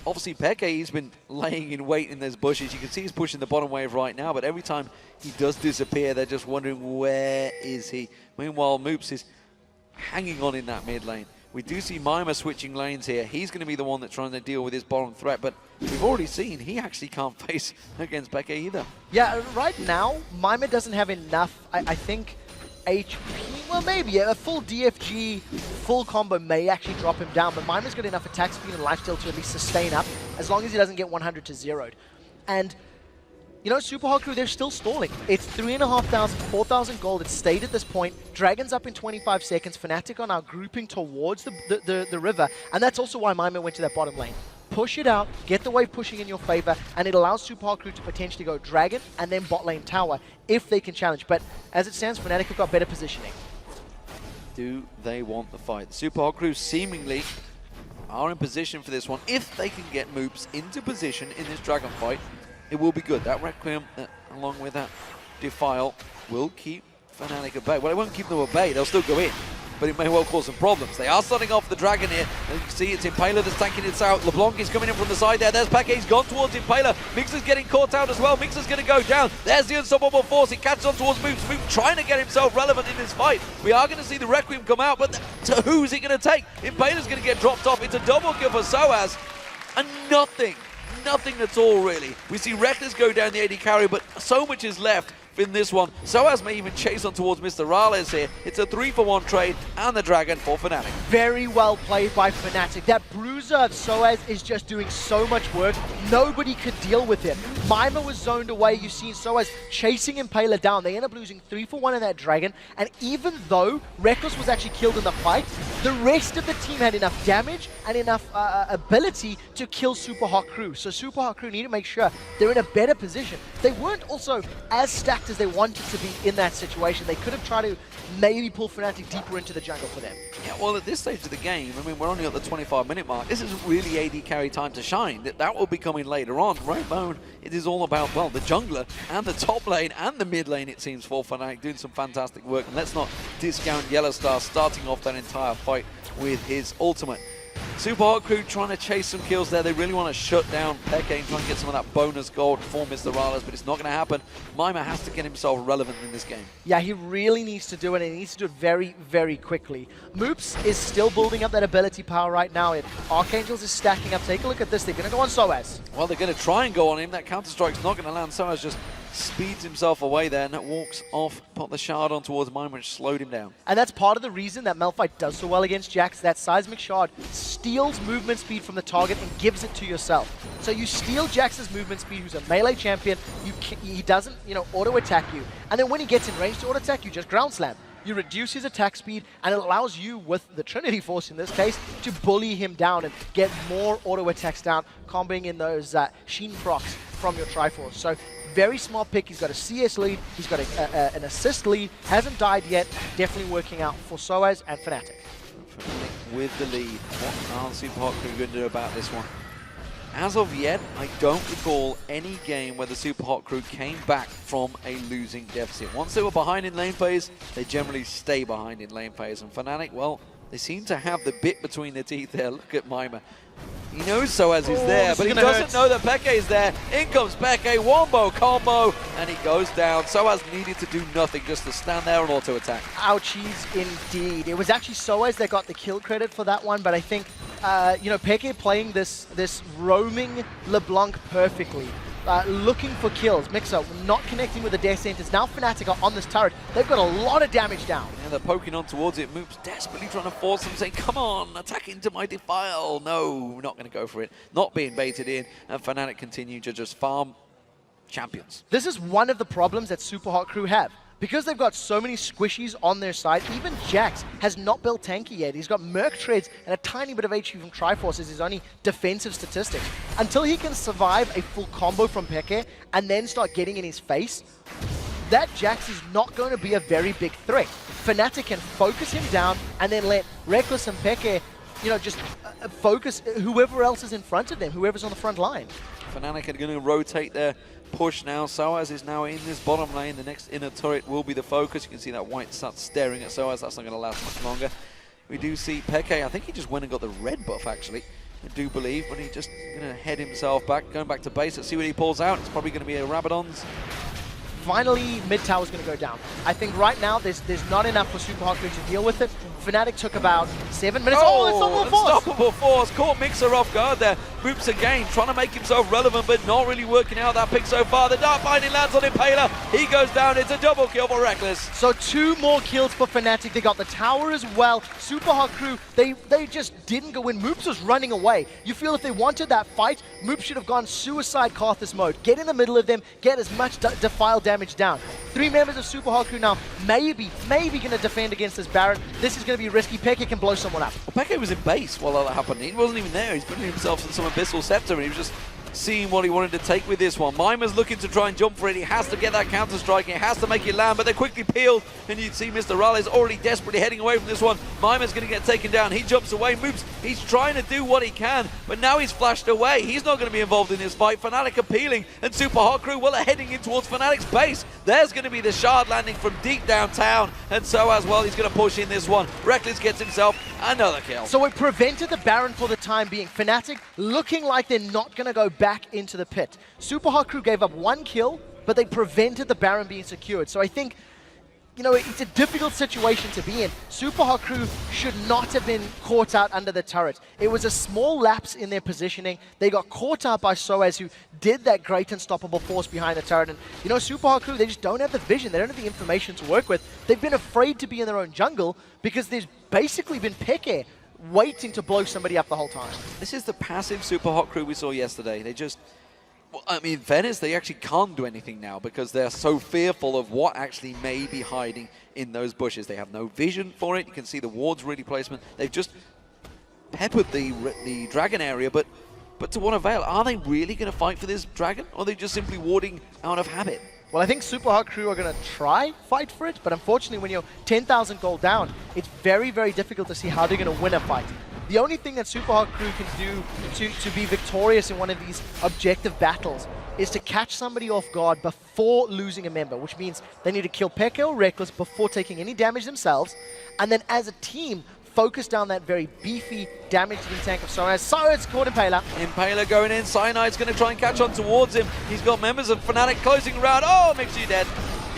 obviously, xPeke, he's been laying in wait in those bushes. You can see he's pushing the bottom wave right now, but every time he does disappear, they're just wondering, where is he? Meanwhile, Moopz is hanging on in that mid lane. We do see Mimer switching lanes here. He's going to be the one that's trying to deal with his bottom threat, but we've already seen he actually can't face against xPeke either. Yeah, right now, Mimer doesn't have enough, I think, HP. Well, maybe a full DFG, full combo may actually drop him down, but Mimer's got enough attack speed and lifesteal to at least sustain up, as long as he doesn't get 100 to 0'd. And Supa Hot Crew, they're still stalling. It's 3,500, 4,000 gold. It's stayed at this point. Dragon's up in 25 seconds. Fnatic are now grouping towards the river, and that's also why Mimer went to that bottom lane. Push it out, get the wave pushing in your favor, and it allows Supa Hot Crew to potentially go Dragon and then bot lane tower if they can challenge. But as it stands, Fnatic have got better positioning. Do they want the fight? The Supa Hot Crew seemingly are in position for this one. If they can get Moopz into position in this Dragon fight, it will be good. That Requiem, along with that Defile, will keep Fnatic at bay. Well, it won't keep them at bay. They'll still go in, but it may well cause some problems. They are starting off the Dragon here. And you can see it's Impaler that's tanking it out. LeBlanc is coming in from the side there. There's xPeke. He's gone towards Impaler. Migxa's getting caught out as well. Migxa's going to go down. There's the unstoppable force. He catches on towards Moopz. Moopz trying to get himself relevant in this fight. We are going to see the Requiem come out, but to who's he going to take? Impaler's going to get dropped off. It's a double kill for sOAZ. And nothing at all, really. We see Rekkles go down the AD carry, but so much is left in this one. sOAZ may even chase on towards Mr. RalleZ here. It's a 3-for-1 trade and the Dragon for Fnatic. Very well played by Fnatic. That bruiser of sOAZ is just doing so much work. Nobody could deal with him. Mimer was zoned away. You've seen sOAZ chasing Impaler down. They end up losing 3-for-1 in that Dragon. And even though Rekkles was actually killed in the fight, the rest of the team had enough damage and enough ability to kill Supa Hot Crew. So Supa Hot Crew need to make sure they're in a better position. They weren't also as stacked as they wanted to be in that situation. They could have tried to maybe pull Fnatic deeper into the jungle for them. Yeah, well, at this stage of the game, I mean, we're only at the 25-minute mark. This is really AD carry time to shine. That will be coming later on. Right now, it is all about, well, the jungler and the top lane and the mid lane, it seems, for Fnatic, doing some fantastic work. And let's not discount YellOwStaR starting off that entire fight with his ultimate. Supa Hot Crew trying to chase some kills there. They really want to shut down xPeke and try and get some of that bonus gold for Mr. RalleZ, but it's not going to happen. Mimer has to get himself relevant in this game. Yeah, he really needs to do it, and he needs to do it very, very quickly. Moopz is still building up that ability power right now. Archangels is stacking up. Take a look at this. They're going to go on sOAZ. Well, they're going to try and go on him. That counter-strike's not going to land. sOAZ just speeds himself away there and walks off, put the shard on towards Mimer, which slowed him down. And that's part of the reason that Malphite does so well against Jax. That seismic shard steals movement speed from the target and gives it to yourself. So you steal Jax's movement speed, who's a melee champion. He doesn't, auto attack you. And then when he gets in range to auto attack, you just ground slam. You reduce his attack speed, and it allows you, with the Trinity Force in this case, to bully him down and get more auto attacks down, comboing in those Sheen procs from your Triforce. So very smart pick. He's got a CS lead, he's got an assist lead, hasn't died yet, definitely working out for sOAZ and Fnatic. With the lead, what are Supa Hot Crew going to do about this one? As of yet, I don't recall any game where the Supa Hot Crew came back from a losing deficit. Once they were behind in lane phase, they generally stay behind in lane phase. And Fnatic, well, they seem to have the bit between their teeth there. Look at Mimer. He knows sOAZ is there, but he doesn't know that Peke is there. In comes Peke, wombo combo, and he goes down. sOAZ needed to do nothing, just to stand there and auto attack. Ouchies indeed. It was actually sOAZ that got the kill credit for that one, but I think Peke playing this roaming LeBlanc perfectly. Looking for kills. Migxa not connecting with the death centers. Now Fnatic are on this turret. They've got a lot of damage down. Yeah, they're poking on towards it. Moopz desperately trying to force them, saying, come on, attack into my defile. No, we're not going to go for it. Not being baited in. And Fnatic continue to just farm champions. This is one of the problems that Supa Hot Crew have. Because they've got so many squishies on their side, even Jax has not built tanky yet. He's got Merc Treads and a tiny bit of HP from Triforce as his only defensive statistic. Until he can survive a full combo from Peke and then start getting in his face, that Jax is not going to be a very big threat. Fnatic can focus him down and then let Rekkles and Peke, just focus whoever else is in front of them, whoever's on the front line. Fnatic are going to rotate their push now. sOAZ is now in this bottom lane. The next inner turret will be the focus. You can see that white starts staring at sOAZ. That's not going to last much longer. We do see Peke. I think he just went and got the red buff, actually. I do believe, but he just going to head himself back, going back to base. Let's see what he pulls out. It's probably going to be a Rabadon's. Finally, mid tower is going to go down. I think right now there's not enough for Supa Hot Crew to deal with it. Fnatic took about 7 minutes. Oh, Unstoppable Force! Unstoppable Force caught Migxa off guard there. Moopz again, trying to make himself relevant, but not really working out that pick so far. The Dark Binding lands on Impaler. He goes down. It's a double kill for Rekkles. So 2 more kills for Fnatic. They got the tower as well. Supa Hot Crew, they just didn't go in. Moopz was running away. You feel if they wanted that fight, Moopz should have gone suicide Karthus mode. Get in the middle of them, get as much defile damage down. 3 members of Supa Hot Crew now, maybe going to defend against this Baron. This is going to be risky. Peke can blow someone up. Well, Peke was in base while that happened. He wasn't even there. He's putting himself in some Abyssal Scepter, and he was just seeing what he wanted to take with this one. Mimer's looking to try and jump for it. He has to get that counter strike. He has to make it land, but they're quickly peeled. And you'd see Mr. RalleZ already desperately heading away from this one. Mimer's going to get taken down. He jumps away. Moopz, he's trying to do what he can, but now he's flashed away. He's not going to be involved in this fight. Fnatic appealing, and Supa Hot Crew, well, they're heading in towards Fnatic's base. There's going to be the shard landing from deep downtown, and sOAZ, well, he's going to push in this one. Rekkles gets himself another kill. So it prevented the Baron for the time being. Fnatic looking like they're not going to go back into the pit. Supa Hot Crew gave up 1 kill, but they prevented the Baron being secured. So I think, it's a difficult situation to be in. Supa Hot Crew should not have been caught out under the turret. It was a small lapse in their positioning. They got caught out by sOAZ, who did that great unstoppable force behind the turret. And, Supa Hot Crew, they just don't have the vision. They don't have the information to work with. They've been afraid to be in their own jungle because there's basically been Peke waiting to blow somebody up the whole time. This is the passive Supa Hot Crew we saw yesterday. They just... Well, I mean, in fairness, they actually can't do anything now because they're so fearful of what actually may be hiding in those bushes. They have no vision for it. You can see the wards really placement. They've just peppered the dragon area, but to what avail? Are they really going to fight for this dragon, or are they just simply warding out of habit? Well, I think Supa Hot Crew are going to try fight for it, but unfortunately, when you're 10,000 gold down, it's very, very difficult to see how they're going to win a fight. The only thing that Supa Hot Crew can do to be victorious in one of these objective battles is to catch somebody off guard before losing a member, which means they need to kill Peke or Rekkles before taking any damage themselves, and then as a team, focus down that very beefy, damage-dealing tank of sOAZ. sOAZ caught Impaler. Impaler going in. Cyanide's going to try and catch on towards him. He's got members of Fnatic closing around. Oh, Migxa dead.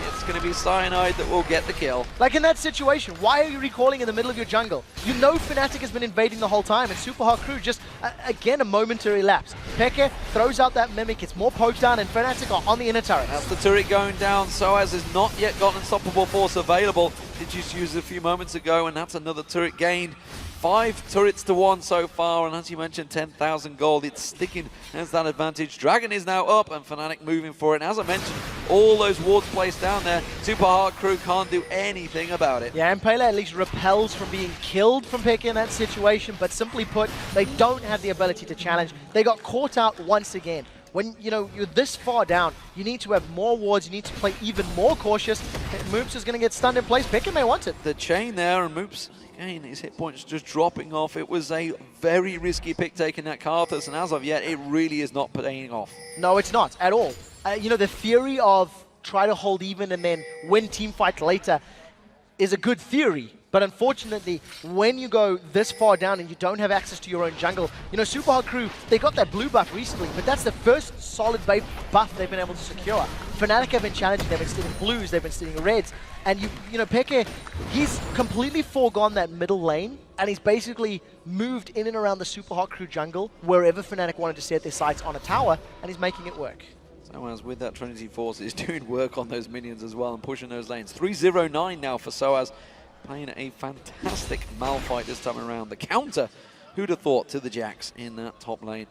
It's going to be Cyanide that will get the kill. Like in that situation, why are you recalling in the middle of your jungle? You know Fnatic has been invading the whole time, and Supa Hot Crew just, again, a momentary lapse. Peke throws out that Mimic, it's more poked down, and Fnatic are on the inner turret. That's the turret going down. sOAZ has not yet got unstoppable force available. Did just use it a few moments ago, and that's another turret gained. 5 turrets to 1 so far, and as you mentioned, 10,000 gold. It's sticking as that advantage. Dragon is now up, and Fnatic moving for it. And as I mentioned, all those wards placed down there, Supa Hot Crew can't do anything about it. Yeah, Impaler at least repels from being killed from Peke in that situation, but simply put, they don't have the ability to challenge. They got caught out once again. When you're this far down, you need to have more wards, you need to play even more cautious. Moopz is going to get stunned in place. Peke may want it. The chain there, and Moopz, again, his hit points just dropping off. It was a very risky pick taking that Karthus, and as of yet, it really is not paying off. No, it's not at all. The theory of try to hold even and then win team fight later is a good theory. But unfortunately, when you go this far down and you don't have access to your own jungle, Supa Hot Crew, they got that blue buff recently, but that's the first solid buff they've been able to secure. Fnatic have been challenging, they've been stealing blues, they've been stealing reds, and Peke, he's completely foregone that middle lane, and he's basically moved in and around the Supa Hot Crew jungle, wherever Fnatic wanted to set their sights on a tower, and he's making it work. sOAZ with that Trinity Force is doing work on those minions as well and pushing those lanes. 3-0-9 now for sOAZ. Playing a fantastic Malphite this time around. The counter, who'd have thought, to the Jax in that top lane.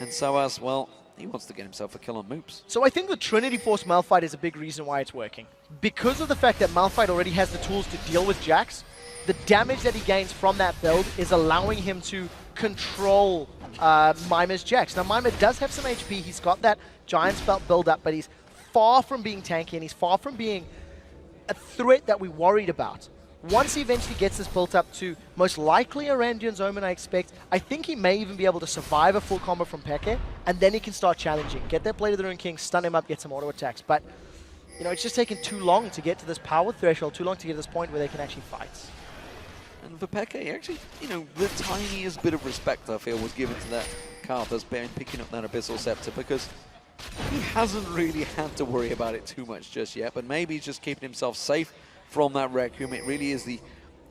And sOAZ, well, he wants to get himself a kill on Moopz. So I think the Trinity Force Malphite is a big reason why it's working. Because of the fact that Malphite already has the tools to deal with Jax, the damage that he gains from that build is allowing him to control Mimer's Jax. Now Mimer does have some HP, he's got that Giant's Belt build up, but he's far from being tanky and he's far from being a threat that we worried about. Once he eventually gets this built up to most likely a Randuin's Omen, I expect, I think he may even be able to survive a full combo from Peke, and then he can start challenging. Get that Blade of the Ruined King, stun him up, get some auto attacks. But, it's just taken too long to get to this power threshold, too long to get to this point where they can actually fight. And for Peke, actually, the tiniest bit of respect, I feel, was given to that Karthus picking up that Abyssal Scepter, because he hasn't really had to worry about it too much just yet, but maybe he's just keeping himself safe from that Requiem. It really is the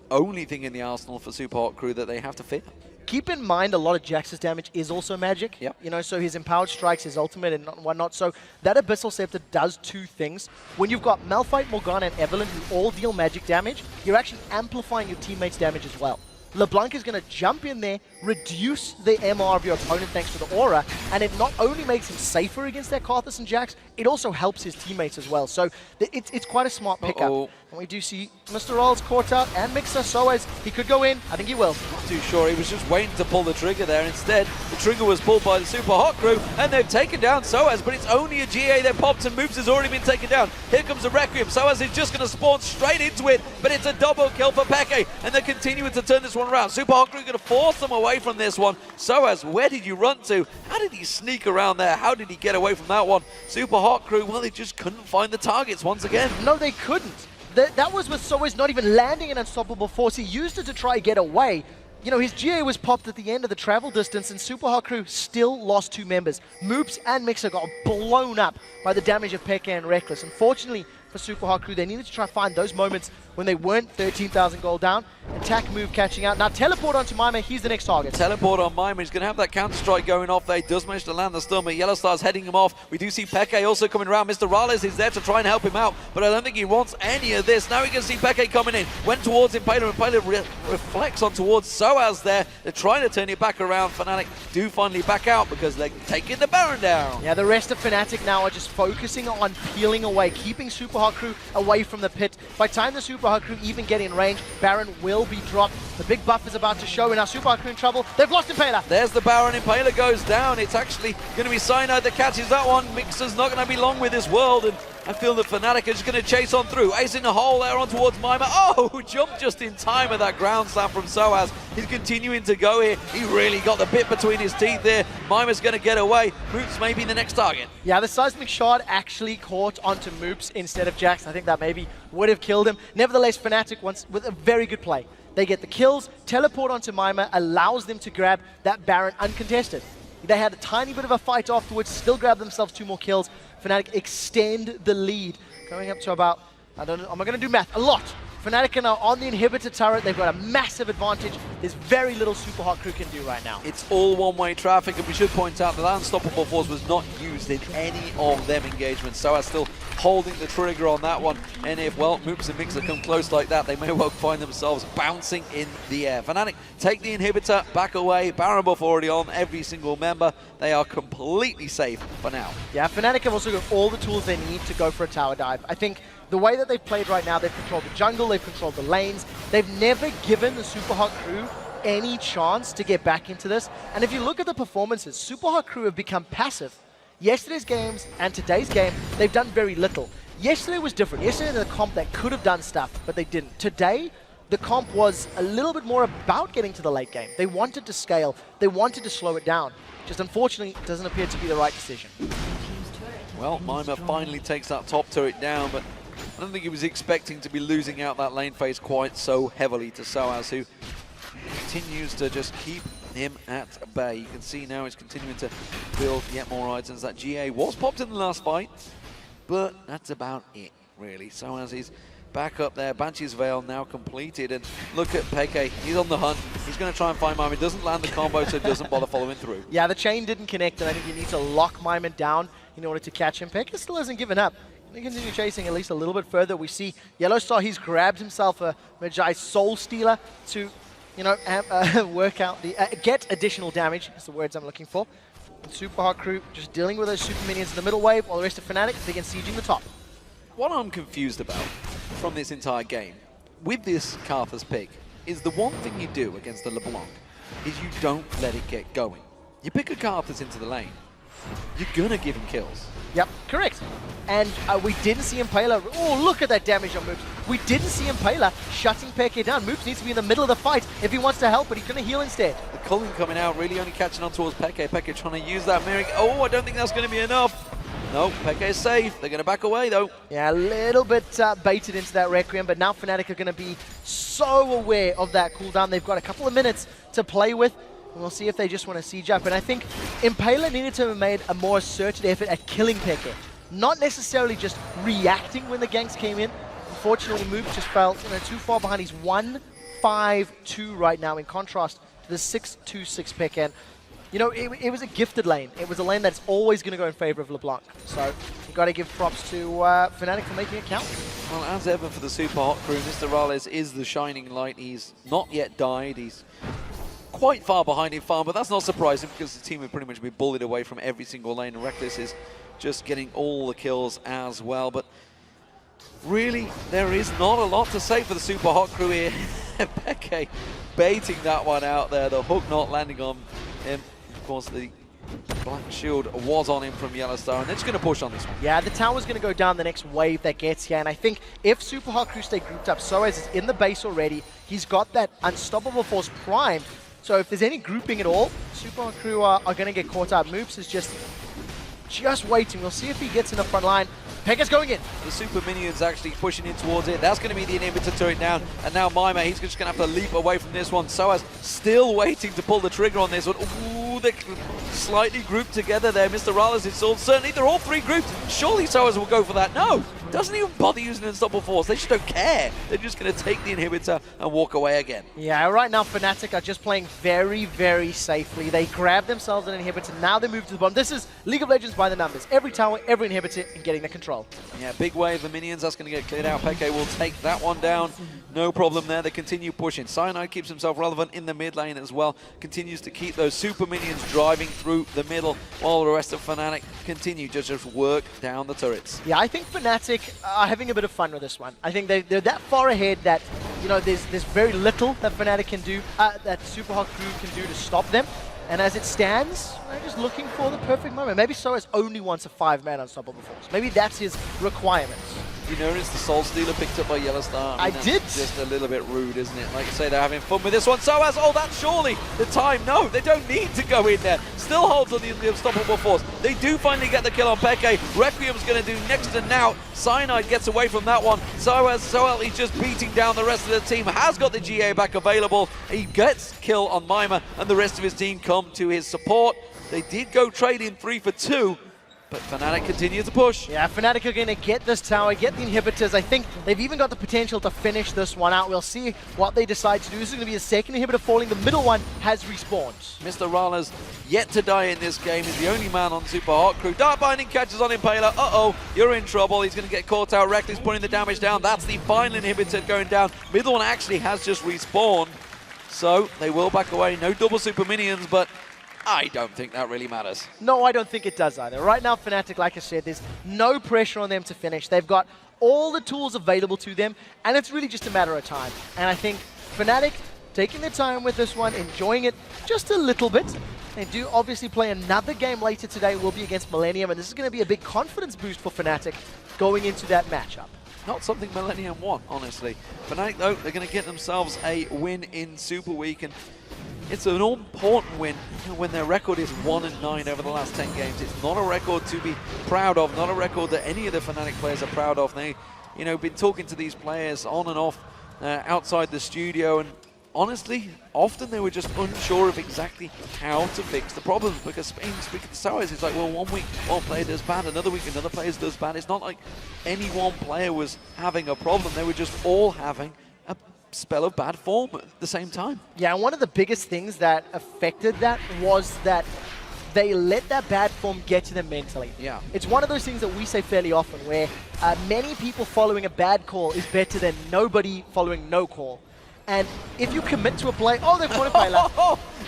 only thing in the arsenal for Supa Hot Crew that they have to fear. Keep in mind, a lot of Jax's damage is also magic. Yep. So his empowered strikes, his ultimate, and whatnot. So that Abyssal Scepter does 2 things. When you've got Malphite, Morgana, and Evelynn who all deal magic damage, you're actually amplifying your teammates' damage as well. LeBlanc is going to jump in there, reduce the MR of your opponent thanks to the aura, and it not only makes him safer against that Karthus and Jax, it also helps his teammates as well. So it's quite a smart pickup. And we do see Mr. RalleZ caught out, and Migxa, sOAZ, he could go in. I think he will. Not too sure. He was just waiting to pull the trigger there. Instead, the trigger was pulled by the Supa Hot Crew, and they've taken down sOAZ, but it's only a GA that popped, and Moopz has already been taken down. Here comes the Requiem. sOAZ is just going to spawn straight into it, but it's a double kill for Peke, and they're continuing to turn this one around. Supa Hot Crew going to force them away from this one. sOAZ, where did you run to? How did he sneak around there? How did he get away from that one? Supa Hot Crew, well, they just couldn't find the targets once again. No, they couldn't. That was with sOAZ not even landing an unstoppable force. He used it to try to get away. His GA was popped at the end of the travel distance, and Supa Hot Crew still lost 2 members. Moopz and Migxa got blown up by the damage of Peke and Rekkles. Unfortunately for Supa Hot Crew, they needed to try to find those moments when they weren't 13,000 gold down. Attack move catching out. Now teleport onto Mimer, he's the next target. Teleport on Mimer, he's going to have that counter strike going off there. He does manage to land the stun, but YellOwStaR's heading him off. We do see Peke also coming around. Mr. RalleZ is there to try and help him out, but I don't think he wants any of this. Now we can see Peke coming in. Went towards Impaler, Impaler reflects on towards sOAZ there. They're trying to turn it back around. Fnatic do finally back out because they're taking the Baron down. Yeah, the rest of Fnatic now are just focusing on peeling away, keeping Supa Hot Crew away from the pit. By the time the Supa Hot Crew even get in range, Baron will be dropped. The big buff is about to show, and now Supa Hot Crew in trouble. They've lost Impaler. There's the Baron. Impaler goes down. It's actually going to be Cyanide that catches that one. Migxa's not going to be long with this world, and I feel that Fnatic are just going to chase on through. Ace in the hole there on towards Mimer. Oh, jumped just in time with that ground slam from sOAZ. He's continuing to go here. He really got the bit between his teeth there. Mimer's going to get away. Moopz may be the next target. Yeah, the seismic shard actually caught onto Moopz instead of Jax. I think that maybe would have killed him. Nevertheless, Fnatic wants with a very good play. They get the kills, teleport onto Mimer, allows them to grab that Baron uncontested. They had a tiny bit of a fight afterwards, still grab themselves 2 more kills. Fnatic extend the lead, going up to about I'm not going to do math. A lot. Fnatic are now on the inhibitor turret. They've got a massive advantage. There's very little Supa Hot Crew can do right now. It's all one-way traffic, and we should point out that that unstoppable force was not used in any of them engagements. sOAZ still holding the trigger on that one. And if, well, Moopz and Migxa come close like that, they may well find themselves bouncing in the air. Fnatic take the inhibitor, back away. Baron buff already on every single member. They are completely safe for now. Yeah, Fnatic have also got all the tools they need to go for a tower dive. I think the way that they've played right now, they've controlled the jungle, they've controlled the lanes. They've never given the Supa Hot Crew any chance to get back into this. And if you look at the performances, Supa Hot Crew have become passive. Yesterday's games and today's game, they've done very little. Yesterday was different. Yesterday, the comp that could have done stuff, but they didn't. Today, the comp was a little bit more about getting to the late game. They wanted to scale. They wanted to slow it down. Just unfortunately, it doesn't appear to be the right decision. Well, Mimer finally takes that top turret down, but I don't think he was expecting to be losing out that lane phase quite so heavily to sOAZ, who continues to just keep him at bay. You can see now he's continuing to build yet more items. That GA was popped in the last fight, but that's about it, really. sOAZ is back up there. Banshee's Veil now completed, and look at Peke. He's on the hunt. He's going to try and find Mimer. Doesn't land the combo, so doesn't bother following through. Yeah, the chain didn't connect, and I think you need to lock Mimer down in order to catch him. Peke still hasn't given up. They continue chasing at least a little bit further. We see YellOwStaR, he's grabbed himself a Magi Soul Stealer to, you know, work out the, get additional damage, is the words I'm looking for. And Supa Hot Crew just dealing with those super minions in the middle wave, while the rest of Fnatic begin sieging the top. What I'm confused about from this entire game, with this Karthus pick, is the one thing you do against the LeBlanc is you don't let it get going. You pick a Karthus into the lane, you're gonna give him kills. Yep, correct. And we didn't see Impaler. Oh, look at that damage on Moopz. We didn't see Impaler shutting Peke down. Moopz needs to be in the middle of the fight if he wants to help, but he's going to heal instead. The culling coming out, really only catching on towards Peke. Peke trying to use that mirroring. Oh, I don't think that's going to be enough. No, Peke is safe. They're going to back away, though. Yeah, a little bit baited into that Requiem, but now Fnatic are going to be so aware of that cooldown. They've got a couple of minutes to play with. And we'll see if they just want to siege up. And I think Impaler needed to have made a more asserted effort at killing Peke. Not necessarily just reacting when the ganks came in. Unfortunately, Moopz just fell too far behind. He's 1-5-2 right now, in contrast to the 6-2-6 pick. And, you know, it was a gifted lane. It was a lane that's always going to go in favor of LeBlanc. So you've got to give props to Fnatic for making it count. Well, as ever for the Supa Hot Crew, Mr. RalleZ is the shining light. He's not yet died. He's quite far behind in farm, but that's not surprising because the team would pretty much be bullied away from every single lane. And Rekkles is just getting all the kills as well. But really, there is not a lot to say for the Supa Hot Crew here. Peke baiting that one out there, the hook not landing on him. Of course, the black shield was on him from YellOwStaR, and they're just going to push on this one. Yeah, the tower's going to go down the next wave that gets here, and I think if Supa Hot Crew stay grouped up, sOAZ is in the base already. He's got that unstoppable force primed. So if there's any grouping at all, Supa Hot Crew are going to get caught up. Moopz is just waiting. We'll see if he gets in the front line. Peke's going in. The super minions actually pushing in towards it. That's going to be the inhibitor turret down. And now Mimer, he's just going to have to leap away from this one. sOAZ still waiting to pull the trigger on this one. Ooh, they're slightly grouped together there. Mr. RalleZ is all certainly, they're all three grouped. Surely sOAZ will go for that. No, doesn't even bother using unstoppable force. They just don't care. They're just going to take the inhibitor and walk away again. Yeah, right now Fnatic are just playing very, very safely. They grab themselves an inhibitor. Now they move to the bottom. This is League of Legends by the numbers. Every tower, every inhibitor, and getting the control. Yeah, big wave of minions. That's going to get cleared out. Peke will take that one down. No problem there. They continue pushing. Cyanide keeps himself relevant in the mid lane as well. Continues to keep those super minions driving through the middle while the rest of Fnatic continue to just work down the turrets. Yeah, I think Fnatic are having a bit of fun with this one. I think they're that far ahead that, you know, there's very little that Fnatic can do, that Supa Hot Crew can do to stop them. And as it stands, they're just looking for the perfect moment. Maybe sOAZ only wants a 5-man unstoppable force. Maybe that's his requirements. You noticed the Soul Stealer picked up by YellOwStaR? I did. Just a little bit rude, isn't it? Like I say, they're having fun with this one. sOAZ, oh, that's surely the time. No, they don't need to go in there. Still holds on the unstoppable force. They do finally get the kill on Peke. Requiem's going to do next to now. Cyanide gets away from that one. sOAZ, he's just beating down the rest of the team. Has got the GA back available. He gets kill on Mimer, and the rest of his team come to his support. They did go trade in 3 for 2. But Fnatic continue to push. Yeah, Fnatic are going to get this tower, get the inhibitors. I think they've even got the potential to finish this one out. We'll see what they decide to do. This is going to be a second inhibitor falling. The middle one has respawned. Mr. RalleZ yet to die in this game. He's the only man on Supa Hot Crew. Dart Binding catches on Impaler. Uh-oh, you're in trouble. He's going to get caught out. Rekkles putting the damage down. That's the final inhibitor going down. Middle one actually has just respawned. So they will back away. No double super minions, but I don't think that really matters. No, I don't think it does either. Right now, Fnatic, like I said, there's no pressure on them to finish. They've got all the tools available to them, and it's really just a matter of time. And I think Fnatic taking their time with this one, enjoying it just a little bit. They do obviously play another game later today. Will be against Millennium, and this is going to be a big confidence boost for Fnatic going into that matchup. Not something Millennium want, honestly. Fnatic, though, they're going to get themselves a win in Super Week, and it's an all-important win when their record is 1-9 over the last 10 games. It's not a record to be proud of, not a record that any of the Fnatic players are proud of. They, been talking to these players on and off outside the studio, and honestly, often they were just unsure of exactly how to fix the problems, because speaking to sOAZ, it's like, well, 1 week one player does bad, another week another player does bad. It's not like any one player was having a problem. They were just all having a spell of bad form at the same time. Yeah, and one of the biggest things that affected that was that they let that bad form get to them mentally. Yeah. It's one of those things that we say fairly often, where many people following a bad call is better than nobody following no call. And if you commit to a play, oh, they've won a play.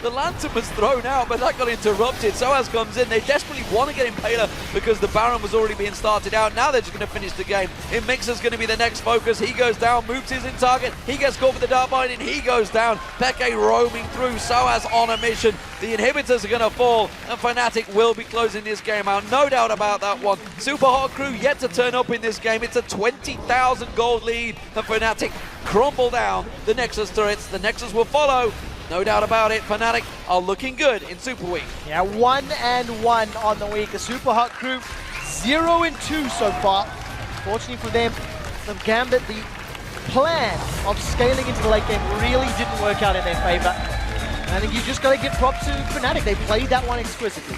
The lantern was thrown out, but that got interrupted. sOAZ comes in. They desperately want to get Impaler because the Baron was already being started out. Now they're just going to finish the game. Migxa's going to be the next focus. He goes down. Moopz is in target. He gets caught with the Dart Binding. He goes down. xPeke roaming through. sOAZ on a mission. The inhibitors are going to fall, and Fnatic will be closing this game out. No doubt about that one. Supa Hot Crew yet to turn up in this game. It's a 20,000 gold lead, and Fnatic crumble down the Nexus turrets. The Nexus will follow. No doubt about it, Fnatic are looking good in Super Week. Yeah, 1-1 on the week. The Supa Hot Crew 0-2 so far. Fortunately for them, the Gambit, the plan of scaling into the late game really didn't work out in their favor. I think you just got to give props to Fnatic. They played that one exquisitely.